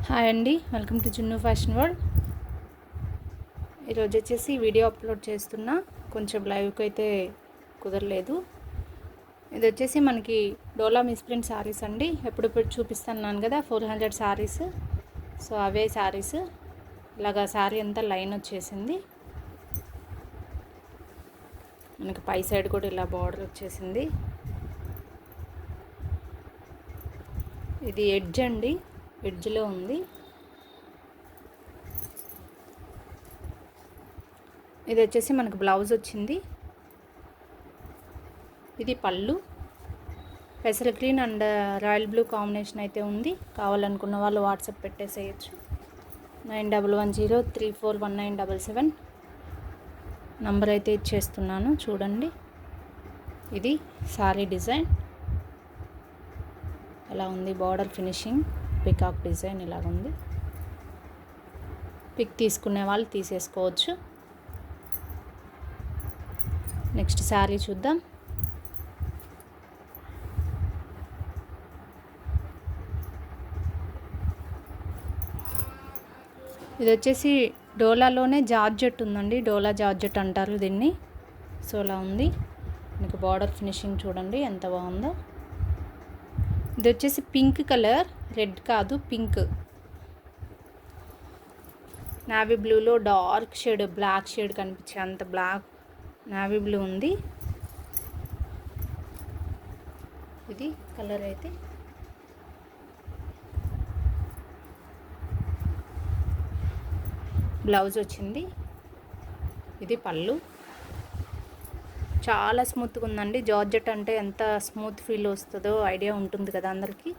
Hi అండి, welcome to జున్ను fashion world. ఈరోజు వచ్చేసి వీడియో అప్లోడ్ చేస్తున్నా. కొంచెం లైవ్కి అయితే కుదరలేదు. ఇది వచ్చేసి మనకి డోలా మిస్ప్రింట్ శారీస్ అండి. ఎప్పుడు చూపిస్తున్నాను కదా 400 శారీస్. సో అవే శారీస్. ఇలాగా శారీ అంతా లైన్ వచ్చేసింది. మనకి పై సైడ్ కూడా ఇలా బార్డర్ వచ్చేసింది. ఇది ఎడ్జ్ అండి, ఎడ్జ్లో ఉంది. ఇది వచ్చేసి మనకు బ్లౌజ్ వచ్చింది. ఇది పళ్ళు. పెసర green and royal blue combination అయితే ఉంది. కావాలనుకున్న వాళ్ళు వాట్సాప్ పెట్టేసేయచ్చు. 9110341977 నంబర్ అయితే ఇచ్చేస్తున్నాను, చూడండి. ఇది సారీ డిజైన్ ఎలా ఉంది. బార్డర్ ఫినిషింగ్ పికాక్ డిజైన్ ఇలా ఉంది. పిక్ తీసుకునే వాళ్ళు తీసేసుకోవచ్చు. నెక్స్ట్ శారీ చూద్దాం. ఇది వచ్చేసి డోలాలోనే జార్జెట్ ఉందండి. డోలా జార్జెట్ అంటారు దీన్ని. సో అలా ఉంది. మీకు బార్డర్ ఫినిషింగ్ చూడండి ఎంత బాగుందో. ఇది వచ్చేసి పింక్ కలర్, రెడ్ కాదు పింక్. నావీ బ్లూలో డార్క్ షేడ్, బ్లాక్ షేడ్ కనిపించే అంత బ్లాక్ నావీ బ్లూ ఉంది. ఇది కలర్ అయితే బ్లౌజ్ వచ్చింది. ఇది పళ్ళు. చాలా స్మూత్గా ఉందండి. జార్జెట్ అంటే ఎంత స్మూత్ ఫీల్ వస్తుందో ఐడియా ఉంటుంది కదా అందరికీ.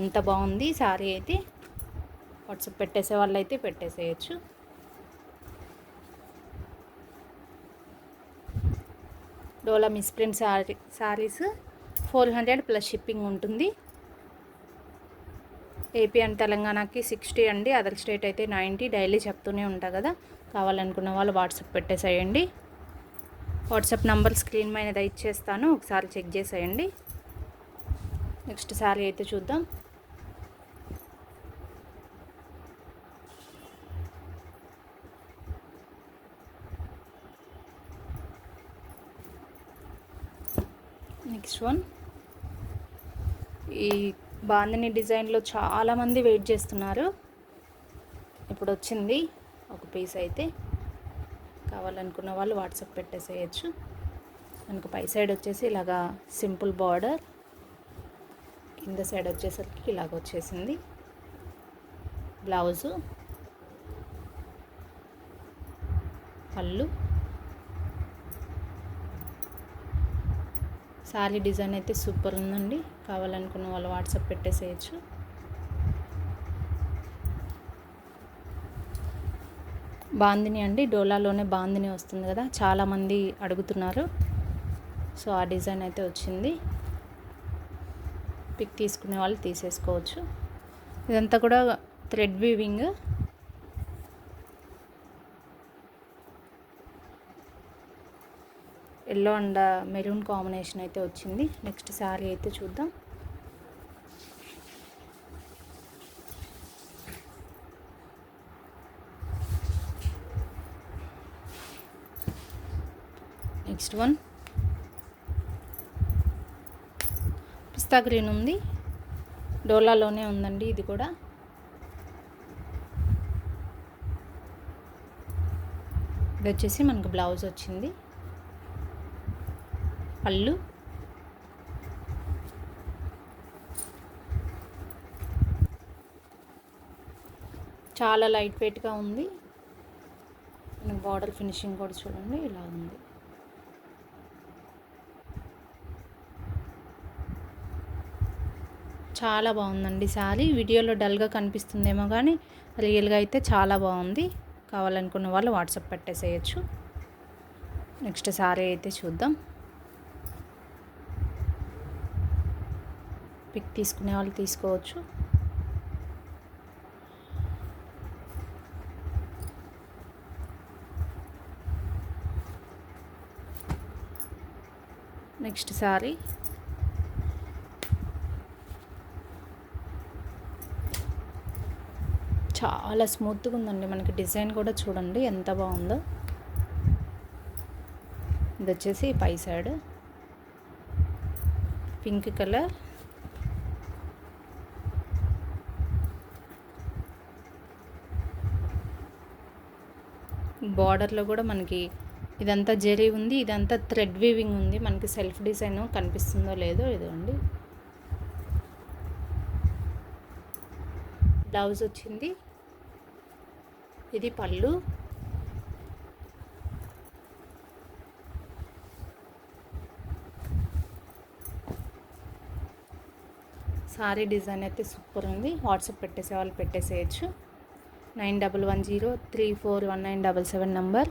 ఎంత బాగుంది శారీ అయితే. వాట్సాప్ పెట్టేసే వాళ్ళు అయితే పెట్టేసేయచ్చు. డోలా మిస్ప్రింట్ శారీస్ 400 ప్లస్ షిప్పింగ్ ఉంటుంది. ఏపీ అండ్ తెలంగాణకి 60 అండి. అదర్ స్టేట్ అయితే 90. డైలీ చెప్తూనే ఉంటా కదా. కావాలనుకున్న వాళ్ళు వాట్సాప్ పెట్టేసేయండి. వాట్సాప్ నంబర్ స్క్రీన్ మీద ఇచ్చేస్తాను, ఒకసారి చెక్ చేసేయండి. నెక్స్ట్ శారీ అయితే చూద్దాం. Next one. ఈ బాందిని డిజైన్లో చాలామంది వెయిట్ చేస్తున్నారు. ఇప్పుడు వచ్చింది ఒక పీస్ అయితే. కావాలనుకున్న వాళ్ళు వాట్సాప్ పెట్టేసేయచ్చు. మనకు పై సైడ్ వచ్చేసి ఇలాగా సింపుల్ బార్డర్, కింద సైడ్ వచ్చేసరికి ఇలాగ వచ్చేసింది. బ్లౌజు, పళ్ళు. శారీ డిజైన్ అయితే సూపర్ ఉందండి. కావాలనుకున్న వాళ్ళు వాట్సాప్ పెట్టేసేయచ్చు. బాందిని అండి, డోలాలోనే బాందిని వస్తుంది కదా, చాలామంది అడుగుతున్నారు. సో ఆ డిజైన్ అయితే వచ్చింది. పిక్ తీసుకునే వాళ్ళు తీసేసుకోవచ్చు. ఇదంతా కూడా thread weaving. Yellow and maroon combination అయితే వచ్చింది. నెక్స్ట్ శారీ అయితే చూద్దాం. నెక్స్ట్ వన్ పిస్తా గ్రీన్ ఉంది. డోలాలోనే ఉందండి ఇది కూడా. ఇది వచ్చేసి మనకు బ్లౌజ్ వచ్చింది. పళ్ళు, చాలా లైట్ వెయిట్గా ఉంది. మనకు బార్డర్ ఫినిషింగ్ కూడా చూడండి ఇలా ఉంది. చాలా బాగుందండి శారీ. వీడియోలో డల్గా కనిపిస్తుందేమో కానీ రియల్గా అయితే చాలా బాగుంది. కావాలనుకున్న వాళ్ళు వాట్సాప్ పెట్టేసేయచ్చు. నెక్స్ట్ శారీ అయితే చూద్దాం. పిక్ తీసుకునే వాళ్ళు తీసుకోవచ్చు. నెక్స్ట్ శారీ. చాలా స్మూత్గా ఉందండి. మనకి డిజైన్ కూడా చూడండి ఎంత బాగుందో. ఇది వచ్చేసి పై సైడ్ పింక్ కలర్, బార్డర్లో కూడా మనకి ఇదంతా జెరీ ఉంది, ఇదంతా థ్రెడ్ వీవింగ్ ఉంది. మనకి సెల్ఫ్ డిజైన్ కనిపిస్తుందో లేదో ఇదండి. బ్లౌజ్ వచ్చింది, ఇది పళ్ళు. సారీ డిజైన్ అయితే సూపర్ ఉంది. వాట్సాప్ పెట్టేసే వాళ్ళు పెట్టేసేయచ్చు. 9110341977 నంబర్.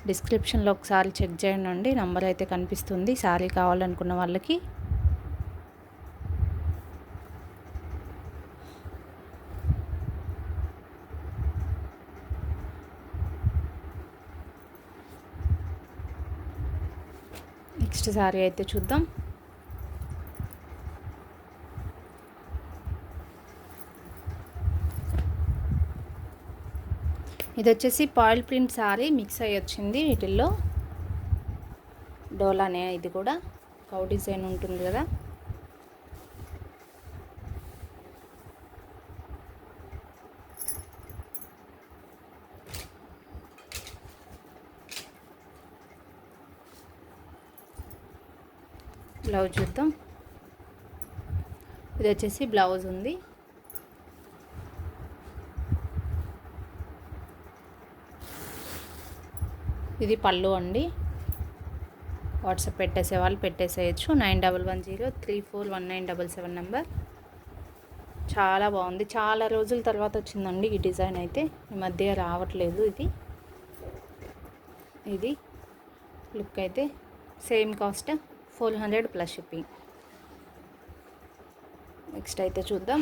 డిస్క్రిప్షన్లో ఒకసారి చెక్ చేయండి. నంబర్ అయితే కనిపిస్తుంది సారీ కావాలనుకున్న వాళ్ళకి. నెక్స్ట్ సారీ అయితే చూద్దాం. ఇది వచ్చేసి పాయిల్ ప్రింట్ సారీ మిక్స్ అయ్యి వచ్చింది. వీటిల్లో డోలానే, ఇది కూడా కౌ డిజైన్ ఉంటుంది కదా. బ్లౌజ్ చూద్దాం. ఇది వచ్చేసి బ్లౌజ్ ఉంది. ఇది పళ్ళు అండి. వాట్సాప్ పెట్టేసే వాళ్ళు పెట్టేసేయచ్చు. 9110341977 నంబర్. చాలా బాగుంది. చాలా రోజుల తర్వాత వచ్చిందండి ఈ డిజైన్ అయితే. ఈ మధ్య రావట్లేదు ఇది. ఇది లుక్ అయితే same cost 400 plus shipping. Next అయితే చూద్దాం.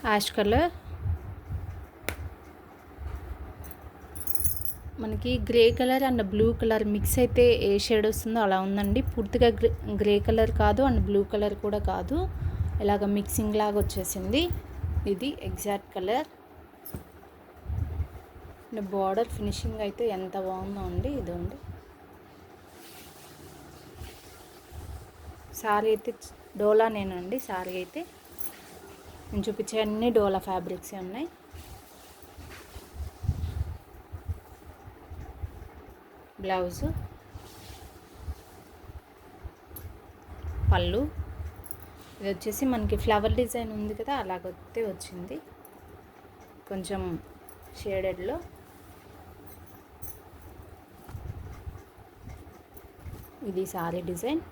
యాష్ కలర్, మనకి grey colour and blue colour mix అయితే ఏ షేడ్ వస్తుందో అలా ఉందండి. పూర్తిగా గ్రే కలర్ కాదు అండ్ బ్లూ కలర్ కూడా కాదు, ఇలాగ మిక్సింగ్ లాగా వచ్చేసింది. ఇది ఎగ్జాక్ట్ కలర్. బార్డర్ ఫినిషింగ్ అయితే ఎంత బాగుందో అండి. ఇదండి సారీ అయితే డోలానేనండి. సారీ అయితే నేను చూపించే అన్ని డోలా ఫ్యాబ్రిక్స్ ఉన్నాయి. బ్లౌజు, పళ్ళు. ఇది వచ్చేసి మనకి ఫ్లవర్ డిజైన్ ఉంది కదా, అలాగొస్తే వచ్చింది కొంచెం షేడెడ్లో. ఇది సారీ డిజైన్.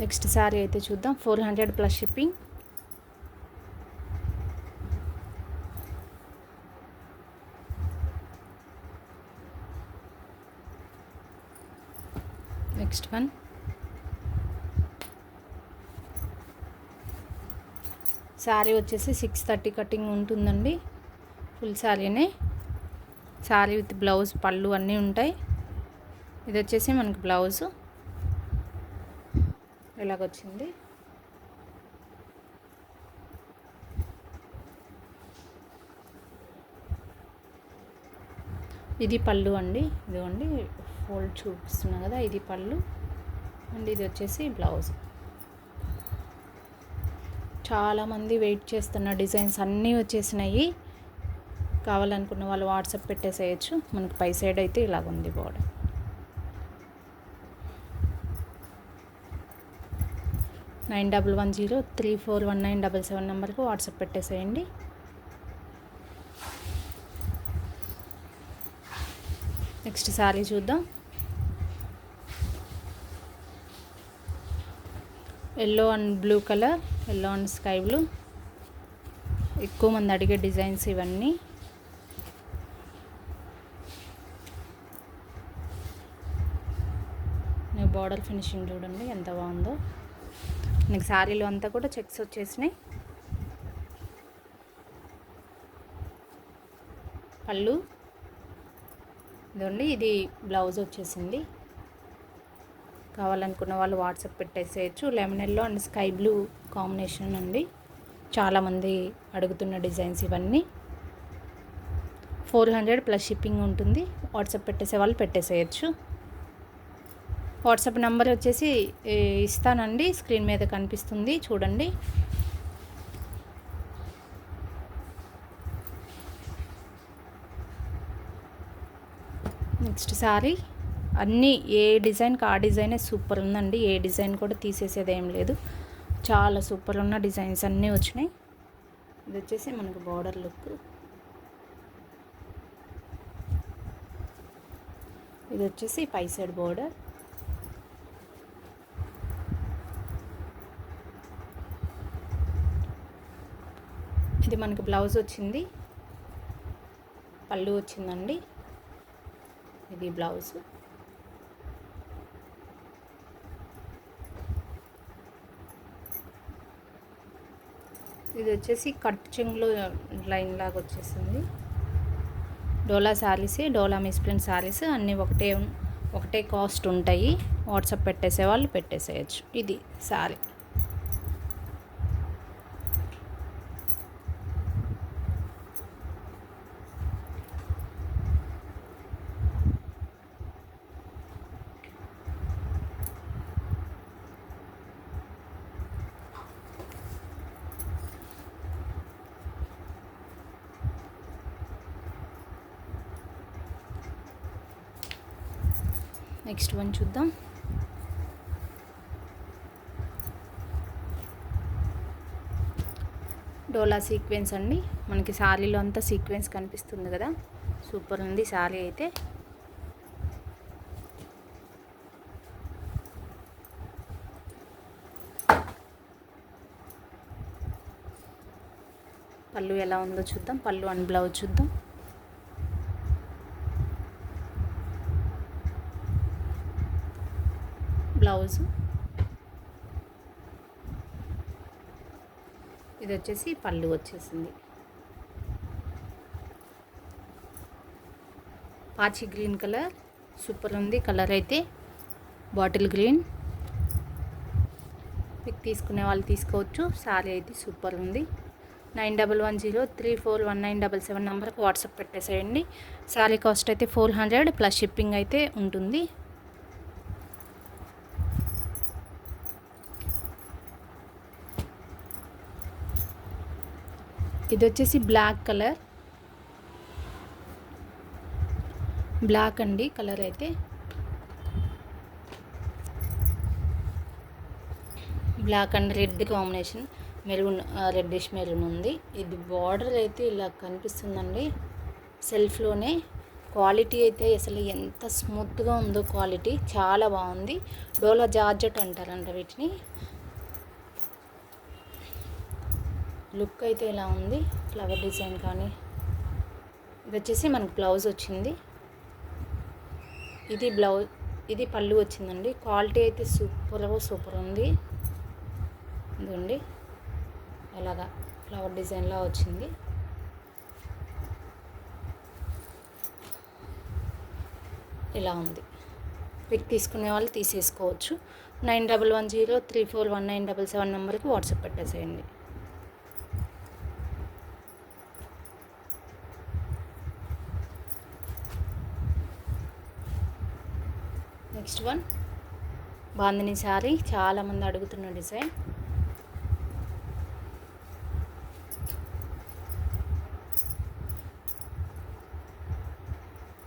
నెక్స్ట్ సారీ అయితే చూద్దాం. 400 plus shipping. Next one. Sorry వచ్చేసి 630 కటింగ్ ఉంటుందండి. ఫుల్ సారీనే. సారీ విత్ బ్లౌజ్, పళ్ళు అన్నీ ఉంటాయి. ఇది వచ్చేసి మనకి బ్లౌజు ఇలాగొచ్చింది. ఇది పళ్ళు అండి. ఇదిగోండి ఫోల్డ్ చూపిస్తున్నా కదా, ఇది పళ్ళు అండ్ ఇది వచ్చేసి బ్లౌజ్. చాలామంది వెయిట్ చేస్తున్న డిజైన్స్ అన్నీ వచ్చేసినాయి. కావాలనుకున్న వాళ్ళు వాట్సాప్ పెట్టేసేయచ్చు. మనకి పై సైడ్ అయితే ఇలాగ ఉంది బోర్డర్. 9110341977 నెంబర్కి వాట్సాప్ పెట్టేసేయండి. నెక్స్ట్ సారీ చూద్దాం. Yellow and blue colour, yellow and sky blue. ఎక్కువ మంది అడిగే డిజైన్స్ ఇవన్నీ. బార్డర్ ఫినిషింగ్ చూడండి ఎంత బాగుందో. నీకు శారీలో అంతా కూడా చెక్స్ వచ్చేసినాయి. పళ్ళు. ఇదండి, ఇది బ్లౌజ్ వచ్చేసింది. కావాలనుకున్న వాళ్ళు వాట్సాప్ పెట్టేసేయచ్చు. Lemon yellow and sky blue combination అండి. చాలామంది అడుగుతున్న డిజైన్స్ ఇవన్నీ. 400 ప్లస్ షిప్పింగ్ ఉంటుంది. వాట్సాప్ పెట్టేసే వాళ్ళు పెట్టేసేయచ్చు. వాట్సాప్ నెంబర్ వచ్చేసి ఇస్తానండి, స్క్రీన్ మీద కనిపిస్తుంది చూడండి. నెక్స్ట్ శారీ. అన్నీ ఏ డిజైన్కి ఆ డిజైనే సూపర్ ఉందండి. ఏ డిజైన్ కూడా తీసేసేది ఏం లేదు. చాలా సూపర్ ఉన్న డిజైన్స్ అన్నీ వచ్చినాయి. ఇది వచ్చేసి మనకు బార్డర్ లుక్. ఇది వచ్చేసి పై సైడ్ బార్డర్. ఇది మనకి బ్లౌజ్ వచ్చింది. పళ్ళు వచ్చిందండి. ఇది బ్లౌజ్. ఇది వచ్చేసి కట్ చెంగులో లైన్ లాగా వచ్చేసింది. డోలా శారీసే, డోలా మిస్ప్రింట్ శారీస్ అన్నీ ఒకటే కాస్ట్ ఉంటాయి. వాట్సాప్ పెట్టేసే వాళ్ళు పెట్టేసేయచ్చు. ఇది శారీ. నెక్స్ట్ వన్ చూద్దాం. డోలా సీక్వెన్స్ అండి. మనకి శారీలో అంతా సీక్వెన్స్ కనిపిస్తుంది కదా, సూపర్ ఉంది శారీ అయితే. పళ్ళు ఎలా ఉందో చూద్దాం. పళ్ళు అండ్ బ్లౌజ్ చూద్దాం. బ్లౌజ్. ఇది వచ్చేసి పళ్ళు వచ్చేసింది. పాచి గ్రీన్ కలర్ సూపర్ ఉంది. కలర్ అయితే బాటిల్ గ్రీన్. పిక్ తీసుకునే వాళ్ళు తీసుకోవచ్చు. శారీ అయితే సూపర్ ఉంది. 9110341977 నెంబర్కి వాట్సాప్ పెట్టేసేయండి. శారీ కాస్ట్ అయితే 400 ప్లస్ షిప్పింగ్ అయితే ఉంటుంది. ఇది వచ్చేసి బ్లాక్ కలర్. బ్లాక్ అండి కలర్ అయితే. Black and red combination, maroon, reddish maroon ఉంది. ఇది బార్డర్ అయితే ఇలా కనిపిస్తుందండి సెల్ఫ్లోనే. క్వాలిటీ అయితే అసలు ఎంత స్మూత్గా ఉందో, క్వాలిటీ చాలా బాగుంది. డోలా జార్జెట్ అంటారంట వీటిని. లుక్ అయితే ఇలా ఉంది, ఫ్లవర్ డిజైన్ కానీ. ఇది వచ్చేసి మనకు బ్లౌజ్ వచ్చింది. ఇది బ్లౌజ్, ఇది పళ్ళు వచ్చిందండి. క్వాలిటీ అయితే సూపర్ ఉంది. ఇదండి ఎలాగా ఫ్లవర్ డిజైన్లా వచ్చింది. ఇలా ఉంది. పిక్ తీసుకునే వాళ్ళు తీసేసుకోవచ్చు. 9110341977 నెంబర్కి వాట్సాప్ పెట్టేసేయండి. Next one bandhani sari. చాలామంది అడుగుతున్న డిజైన్.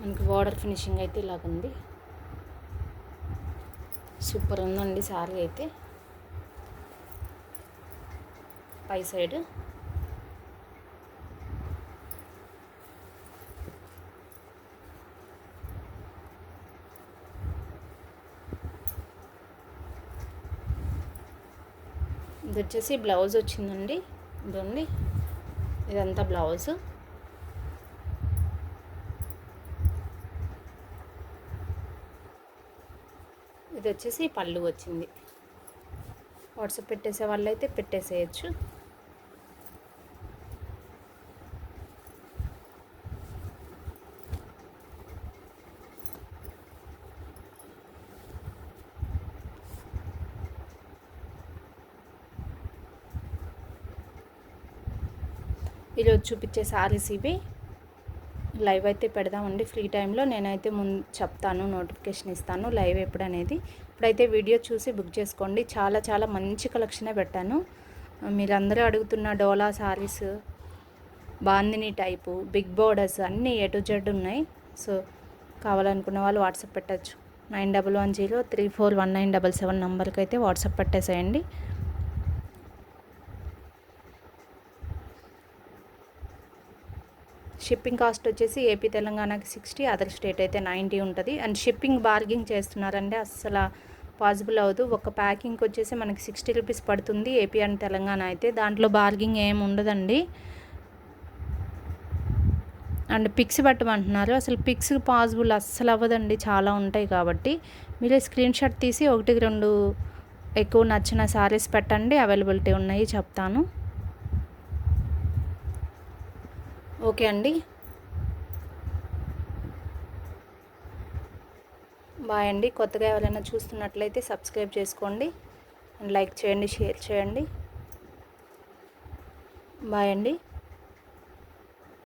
మనకి బార్డర్ ఫినిషింగ్ అయితే ఇలాగుంది. సూపర్ ఉందండి శారీ అయితే. పై సైడ్ ఇది వచ్చేసి బ్లౌజ్ వచ్చిందండి. ఇదండి, ఇదంతా బ్లౌజ్. ఇది వచ్చేసి పళ్ళు వచ్చింది. వాట్సాప్ పెట్టేసే వాళ్ళైతే ఈరోజు చూపించే శారీస్ ఇవి. లైవ్ అయితే పెడదామండి ఫ్రీ టైంలో. నేనైతే ముందు చెప్తాను, నోటిఫికేషన్ ఇస్తాను లైవ్ ఎప్పుడు అనేది. ఇప్పుడైతే వీడియో చూసి బుక్ చేసుకోండి. చాలా చాలా మంచి కలెక్షనే పెట్టాను. మీరందరూ అడుగుతున్న Dola saris, Bandhani type, big borders అన్నీ A to Z ఉన్నాయి. సో కావాలనుకున్న వాళ్ళు వాట్సాప్ పెట్టచ్చు. 9110341977 నెంబర్కి అయితే వాట్సాప్ పెట్టేసేయండి. షిప్పింగ్ కాస్ట్ వచ్చేసి ఏపీ తెలంగాణకి 60, అదర్ స్టేట్ అయితే 90 ఉంటుంది. అండ్ షిప్పింగ్ బార్గింగ్ చేస్తున్నారంటే అస్సలు పాసిబుల్ అవ్వదు. ఒక ప్యాకింగ్కి వచ్చేసి మనకి 60 రూపీస్ పడుతుంది ఏపీ అండ్ తెలంగాణ అయితే. దాంట్లో బార్గింగ్ ఏమి ఉండదండి. అండ్ పిక్స్ పెట్టమంటున్నారు. అసలు పిక్స్ పాసిబుల్ అస్సలు అవ్వదండి, చాలా ఉంటాయి కాబట్టి. మీరే స్క్రీన్ షాట్ తీసి 1-2 ఎక్కువ నచ్చిన శారీస్ పెట్టండి. అవైలబిలిటీ ఉన్నాయి చెప్తాను. ఓకే అండి, బాయ్ అండి. కొత్తగా ఎవరైనా చూస్తున్నట్లయితే సబ్స్క్రైబ్ చేసుకోండి అండ్ లైక్ చేయండి, షేర్ చేయండి. బాయ్ అండి.